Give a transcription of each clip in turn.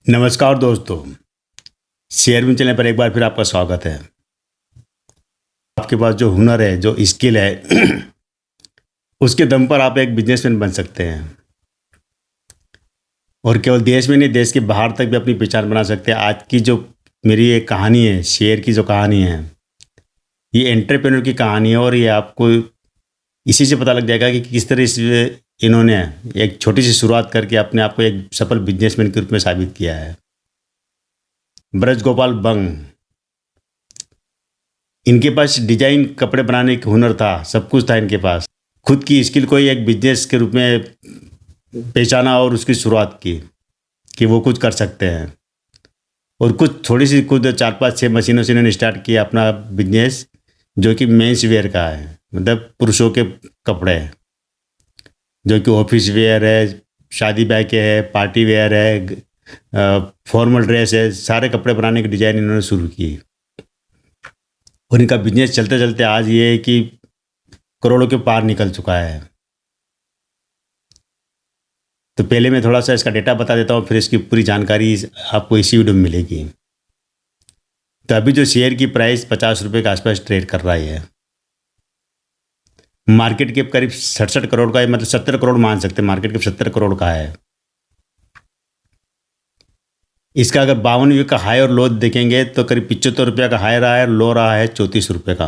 नमस्कार दोस्तों, शेयर में चैनल पर एक बार फिर आपका स्वागत है। आपके पास जो हुनर है, जो स्किल है उसके दम पर आप एक बिजनेसमैन बन सकते हैं और केवल देश में नहीं, देश के बाहर तक भी अपनी पहचान बना सकते हैं। आज की जो मेरी एक कहानी है, शेयर की जो कहानी है, ये एंटरप्रेन्योर की कहानी है और ये आपको इसी से पता लग जाएगा कि किस तरह से इन्होंने एक छोटी सी शुरुआत करके अपने आप को एक सफल बिजनेसमैन के रूप में साबित किया है। ब्रज गोपाल बंग, इनके पास डिजाइन कपड़े बनाने का हुनर था, सब कुछ था इनके पास। खुद की स्किल को ही एक बिजनेस के रूप में पहचाना और उसकी शुरुआत की कि वो कुछ कर सकते हैं। और कुछ थोड़ी सी खुद 4-5-6 मशीनों से इन्होंने स्टार्ट किया अपना बिजनेस, जो कि मेंस वेयर का है, मतलब पुरुषों के कपड़े, जो कि ऑफिस वेयर है, शादी ब्याह के है, पार्टी वेयर है, फॉर्मल ड्रेस है, सारे कपड़े बनाने की डिज़ाइन इन्होंने शुरू की। और इनका बिजनेस चलते चलते आज ये है कि करोड़ों के पार निकल चुका है। तो पहले मैं थोड़ा सा इसका डेटा बता देता हूँ, फिर इसकी पूरी जानकारी आपको इसी वीडियो में मिलेगी। तो अभी जो शेयर की प्राइस 50 रुपये के आसपास ट्रेड कर रहा है। मार्केट कैप करीब 67 करोड़ का है, मतलब 70 करोड़ मान सकते हैं, मार्केट कैप 70 करोड़ का है। इसका अगर 52 वीक का हाई और लो देखेंगे तो करीब 75 रुपये का हाई रहा है, लो रहा है 34 रुपये का।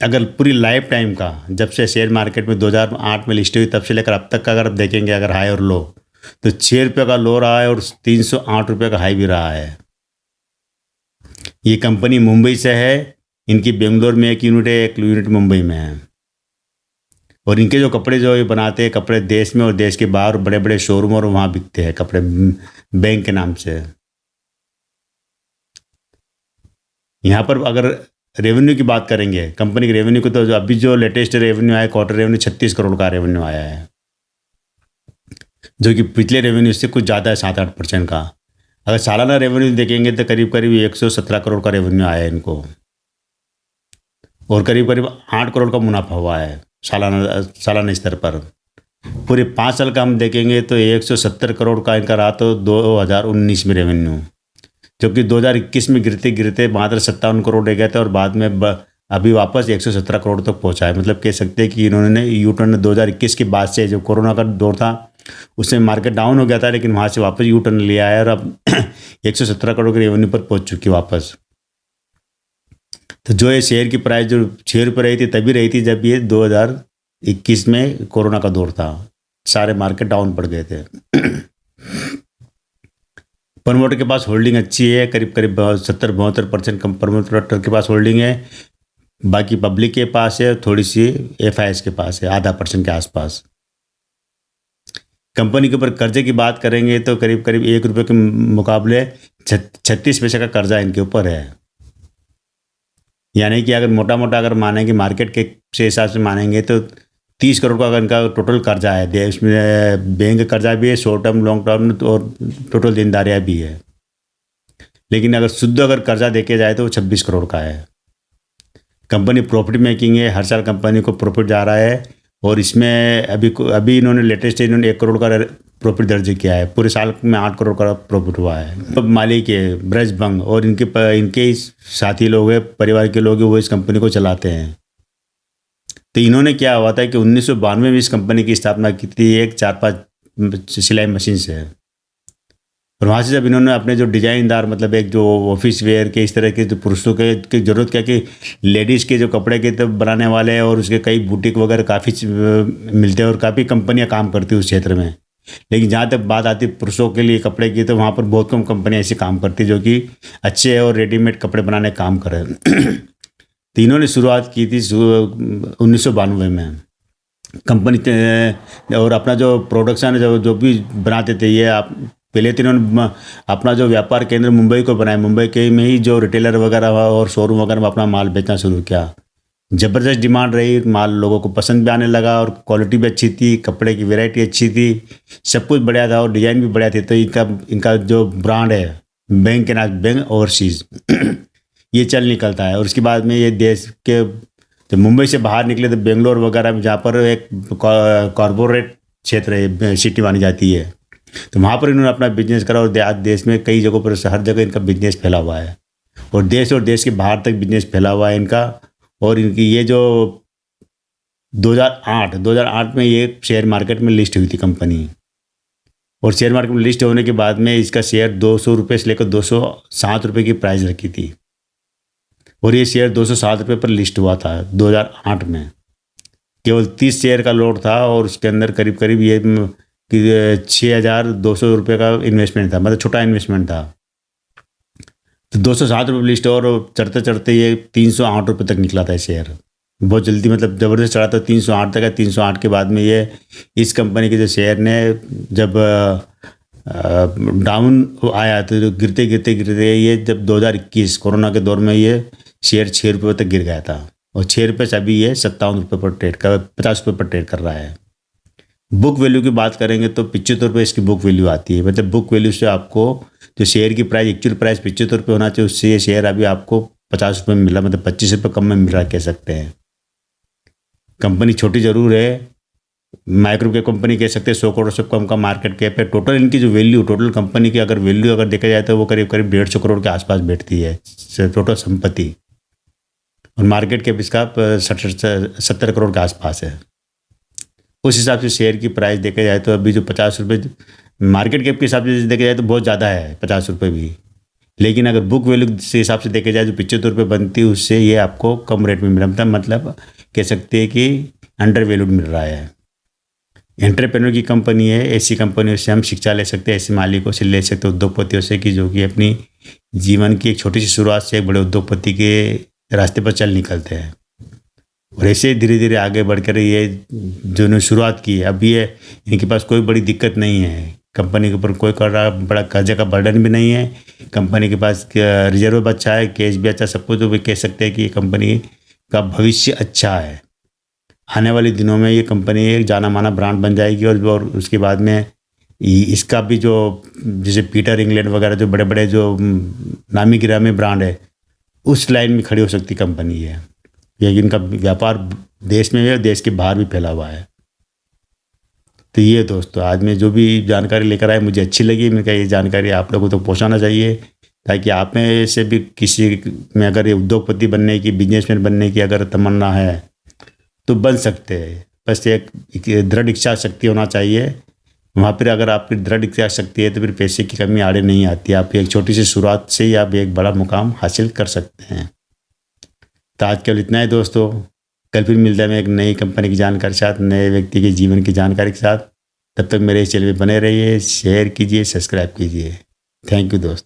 अगर पूरी लाइफ टाइम का, जब से शेयर मार्केट में 2008 में लिस्ट हुई तब से लेकर अब तक का अगर आप देखेंगे, अगर हाई और लो, तो 6 रुपये का लो रहा है और 308 रुपये का हाई भी रहा है। ये कंपनी मुंबई से है, इनकी बेंगलोर में एक यूनिट है, एक यूनिट मुंबई में है। और इनके जो कपड़े जो ये बनाते हैं, कपड़े देश में और देश के बाहर बड़े बड़े शोरूम और वहाँ बिकते हैं कपड़े, बैंक के नाम से। यहाँ पर अगर रेवेन्यू की बात करेंगे, कंपनी के रेवेन्यू को, तो जो अभी जो लेटेस्ट रेवेन्यू आया, क्वार्टर रेवेन्यू 36 करोड़ का रेवेन्यू आया है, जो कि पिछले रेवेन्यू से कुछ ज़्यादा है, 7-8% का। अगर सालाना रेवेन्यू देखेंगे तो करीब करीब 117 करोड़ का रेवेन्यू आया है इनको, और करीब करीब 8 करोड़ का मुनाफा हुआ है सालाना स्तर पर। पूरे 5 साल का हम देखेंगे तो 170 करोड़ का इनका रहा, तो 2019 में रेवेन्यू, जो कि 2021 में गिरते गिरते मात्र 57 करोड़ रह गए थे और बाद में अभी वापस 117 करोड़ तक पहुंचा है। मतलब कह सकते हैं कि इन्होंने यू टर्न 2021 के बाद से, जो कोरोना का दौर था उसमें मार्केट डाउन हो गया था, लेकिन वहाँ से वापस यू टर्न लिया है और अब 117 करोड़ के रेवेन्यू पर पहुँच चुकी है वापस। तो जो ये शेयर की प्राइस जो 6 रुपये रही थी, तभी रही थी जब ये 2021 में कोरोना का दौर था, सारे मार्केट डाउन पड़ गए थे। प्रमोटर के पास होल्डिंग अच्छी है, करीब करीब 70-72% कम प्रमोटर के पास होल्डिंग है। बाकी पब्लिक के पास है, थोड़ी सी एफआईएस के पास है, आधा % के आसपास। कंपनी के ऊपर कर्जे की बात करेंगे तो करीब करीब 1 रुपये के मुकाबले 36 पैसे का कर्जा इनके ऊपर है। यानी कि अगर मोटा मोटा अगर मानेंगे, मार्केट के से हिसाब से मानेंगे तो 30 करोड़ का अगर इनका टोटल कर्जा है। उसमें बैंक कर्जा भी है, शॉर्ट टर्म, लॉन्ग टर्म, और टोटल देनदारियाँ भी है। लेकिन अगर शुद्ध अगर कर्जा देखे जाए तो वो 26 करोड़ का है। कंपनी प्रॉफिट मेकिंग है, हर साल कंपनी को प्रॉफिट जा रहा है, और इसमें अभी इन्होंने लेटेस्ट 1 करोड़ का प्रॉफिट दर्ज किया है। पूरे साल में 8 करोड़ का प्रॉफिट हुआ है। अब मालिक है ब्रज बंग, और इनके साथी लोग हैं, परिवार के लोग हैं, वो इस कंपनी को चलाते हैं। तो इन्होंने क्या हुआ था कि 1992 में इस कंपनी की स्थापना की थी, एक 4-5 सिलाई मशीन से। और वहाँ से जब इन्होंने अपने जो डिजाइनदार, मतलब एक जो ऑफिस वेयर के इस तरह के जो पुरुषों के ज़रूरत क्या कि लेडीज़ के जो कपड़े के तब बनाने वाले हैं, और उसके कई बुटीक वगैरह काफ़ी मिलते हैं और काफ़ी कंपनियाँ काम करती हैं उस क्षेत्र में। लेकिन जहाँ तक बात आती है पुरुषों के लिए कपड़े की, तो वहाँ पर बहुत कम कंपनियाँ ऐसी काम करती जो कि अच्छे और रेडीमेड कपड़े बनाने का काम करें। तो इन्होंने शुरुआत की थी 1992 में कंपनी, और अपना जो प्रोडक्शन जो भी बनाते थे, ये आप पहले तो इन्होंने अपना जो व्यापार केंद्र मुंबई को बनाया, मुंबई के में ही जो रिटेलर वगैरह और शोरूम वगैरह में अपना माल बेचना शुरू किया। ज़बरदस्त डिमांड रही, माल लोगों को पसंद भी आने लगा, और क्वालिटी भी अच्छी थी, कपड़े की वैरायटी अच्छी थी, सब कुछ बढ़िया था और डिज़ाइन भी बढ़िया थी। तो इनका जो ब्रांड है बैंक के नाम, बैंक ओवरसीज़ ये चल निकलता है। और उसके बाद में ये देश के, तो मुंबई से बाहर निकले तो बेंगलोर वगैरह में, जहाँ पर एक कॉरपोरेट क्षेत्र है, सिटी मानी जाती है, तो वहाँ पर इन्होंने अपना बिजनेस करा और आज देश में कई जगहों पर हर जगह इनका बिजनेस फैला हुआ है और देश के बाहर तक बिजनेस फैला हुआ है इनका। और इनकी ये जो 2008 में ये शेयर मार्केट में लिस्ट हुई थी कंपनी, और शेयर मार्केट में लिस्ट होने के बाद में इसका शेयर 200 रुपये से लेकर 207 रुपये की प्राइस रखी थी और ये शेयर 207 रुपये पर लिस्ट हुआ था 2008 में। केवल 30 शेयर का लॉट था और उसके अंदर करीब करीब ये कि 6,200 रुपये का इन्वेस्टमेंट था, मतलब छोटा इन्वेस्टमेंट था। तो 207 रुपये लिस्ट और चढ़ते चढ़ते ये 308 रुपये तक निकला था शेयर, बहुत जल्दी, मतलब ज़बरदस्त चढ़ा था 308 तक है। 308 के बाद में ये इस कंपनी के जो शेयर ने जब डाउन आया तो गिरते गिरते गिरते ये जब 2021 कोरोना के दौर में ये शेयर 6 रुपये तक गिर गया था और 6 रुपये से अभी ये 57 रुपये पर ट्रेड कर 50 रुपये पर ट्रेड कर रहा है। बुक वैल्यू की बात करेंगे तो 75 रुपये इसकी बुक वैल्यू आती है, मतलब बुक वैल्यू से आपको जो शेयर की प्राइस एक्चुअल प्राइस 75 रुपये होना चाहिए, उससे ये शेयर अभी आपको 50 रुपये में मिला, मतलब 25 रुपये कम में मिल रहा कह सकते हैं। कंपनी छोटी ज़रूर है, माइक्रो कैप कंपनी कह सकते हैं, 100 करोड़ से कम का मार्केट कैप है। टोटल इनकी जो वैल्यू, टोटल कंपनी की अगर वैल्यू अगर देखा जाए तो वो करीब करीब 150 करोड़ के आसपास बैठती है टोटल संपत्ति, और मार्केट कैप इसका 70 करोड़ के आसपास है। उस हिसाब से शेयर की प्राइस देखा जाए तो अभी जो 50 रुपये मार्केट कैप के हिसाब से देखा जाए तो बहुत ज़्यादा है 50 रुपये भी, लेकिन अगर बुक वैल्यू से हिसाब से देखा जाए जो 75 रुपये बनती है उससे ये आपको कम रेट में मिलता है, मतलब कह सकते हैं कि अंडर वैल्यूड मिल रहा है। एंटरप्रेन्योर की कंपनी है, ऐसी कंपनियों से हम शिक्षा ले सकते हैं, ऐसे मालिकों से ले सकते हैं, उद्योगपतियों से कि जो कि अपनी जीवन की एक छोटी सी शुरुआत से एक बड़े उद्योगपति के रास्ते पर चल निकलते हैं और ऐसे धीरे धीरे आगे बढ़कर ये जो ने शुरुआत की है अब ये इनके पास कोई बड़ी दिक्कत नहीं है, कंपनी के ऊपर कोई बड़ा कर्जे का बर्डन भी नहीं है, कंपनी के पास रिजर्व भी अच्छा है, कैश भी अच्छा, सब कुछ। तो भी कह सकते हैं कि ये कंपनी का भविष्य अच्छा है। आने वाले दिनों में ये कंपनी एक जाना माना ब्रांड बन जाएगी और उसके बाद में इसका भी जो जैसे पीटर इंग्लैंड वगैरह जो बड़े बड़े जो नामी गिरामी ब्रांड है उस लाइन में खड़ी हो सकती कंपनी है, क्योंकि इनका व्यापार देश में भी और देश के बाहर भी फैला हुआ है। तो ये दोस्तों आज मैं जो भी जानकारी लेकर आया मुझे अच्छी लगी, मैं कहा ये जानकारी आप लोगों को तो पहुँचाना चाहिए ताकि आप में से भी किसी में अगर ये उद्योगपति बनने की, बिजनेसमैन बनने की अगर तमन्ना है तो बन सकते हैं। बस एक दृढ़ इच्छा शक्ति होना चाहिए, वहाँ पर अगर आपकी दृढ़ इच्छा शक्ति है तो फिर पैसे की कमी आड़े नहीं आती, आप एक छोटी सी शुरुआत से ही आप एक बड़ा मुकाम हासिल कर सकते हैं। तो आज केवल इतना ही दोस्तों, कल फिर मिलता है मैं एक नई कंपनी की जानकारी के साथ, नए व्यक्ति के जीवन की जानकारी के साथ। तब तक मेरे इस चैनल में बने रहिए, शेयर कीजिए, सब्सक्राइब कीजिए। थैंक यू दोस्त।